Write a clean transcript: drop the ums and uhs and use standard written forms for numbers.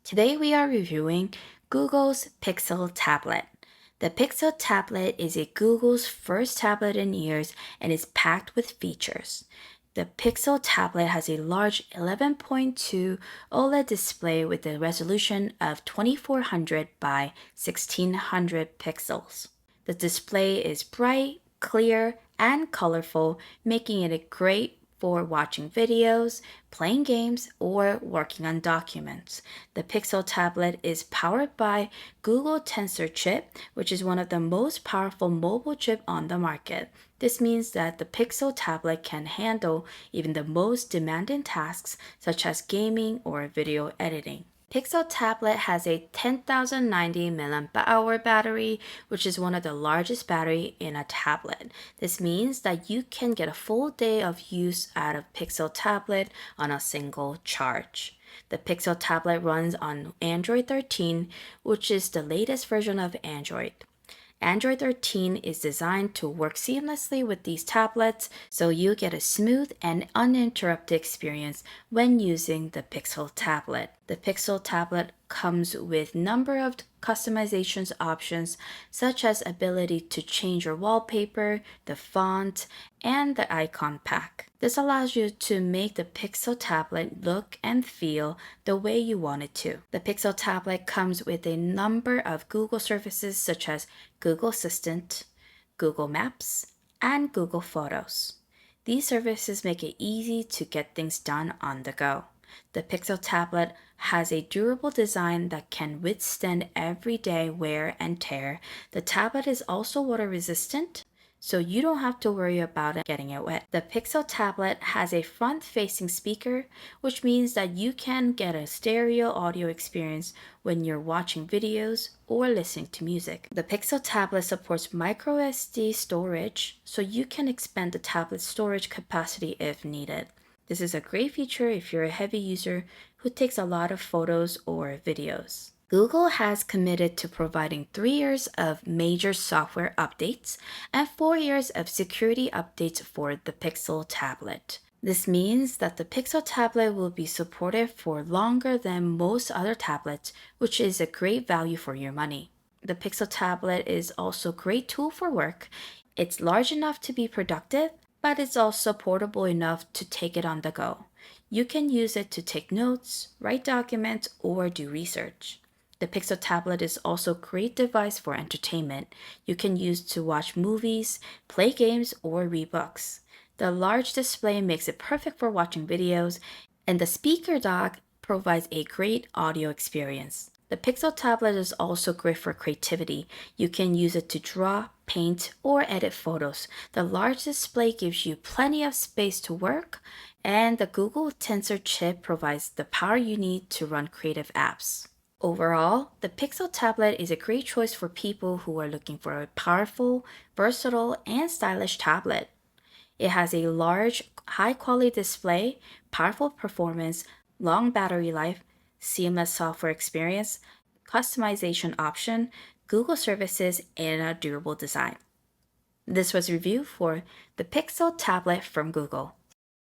Today we are reviewing Google's Pixel tablet. The Pixel tablet is Google's first tablet in years and is packed with features. The Pixel tablet has a large 11.2 OLED display with a resolution of 2400 by 1600 pixels. The display is bright, clear, and colorful, making it great for watching videos, playing games, or working on documents. The Pixel tablet is powered by Google Tensor chip, which is one of the most powerful mobile chip on the market. This means that the Pixel tablet can handle even the most demanding tasks such as gaming or video editing. Pixel tablet has a 10,090 mAh battery, which is one of the largest battery in a tablet. This means that you can get a full day of use out of Pixel tablet on a single charge. The Pixel tablet runs on Android 13, which is the latest version of Android. Android 13 is designed to work seamlessly with these tablets, so you get a smooth and uninterrupted experience when using the Pixel tablet. The Pixel tablet comes with a number of customizations options, such as ability to change your wallpaper, the font, and the icon pack. This allows you to make the Pixel tablet look and feel the way you want it to. The Pixel tablet comes with a number of Google services such as Google Assistant, Google Maps, and Google Photos. These services make it easy to get things done on the go. The Pixel tablet has a durable design that can withstand everyday wear and tear. The tablet is also water resistant, so you don't have to worry about it getting it wet. The Pixel tablet has a front-facing speaker, which means that you can get a stereo audio experience when you're watching videos or listening to music. The Pixel tablet supports microSD storage, so you can expand the tablet's storage capacity if needed. This is a great feature if you're a heavy user who takes a lot of photos or videos. Google has committed to providing 3 years of major software updates and 4 years of security updates for the Pixel tablet. This means that the Pixel tablet will be supported for longer than most other tablets, which is a great value for your money. The Pixel tablet is also a great tool for work. It's large enough to be productive, but it's also portable enough to take it on the go. You can use it to take notes, write documents, or do research. The Pixel tablet is also a great device for entertainment. You can use to watch movies, play games, or read books. The large display makes it perfect for watching videos, and the speaker dock provides a great audio experience. The Pixel tablet is also great for creativity. You can use it to draw, paint, or edit photos. The large display gives you plenty of space to work, and the Google Tensor chip provides the power you need to run creative apps. Overall, the Pixel tablet is a great choice for people who are looking for a powerful, versatile, and stylish tablet. It has a large, high-quality display, powerful performance, long battery life, seamless software experience, customization option, Google services, and a durable design. This was a review for the Pixel tablet from Google.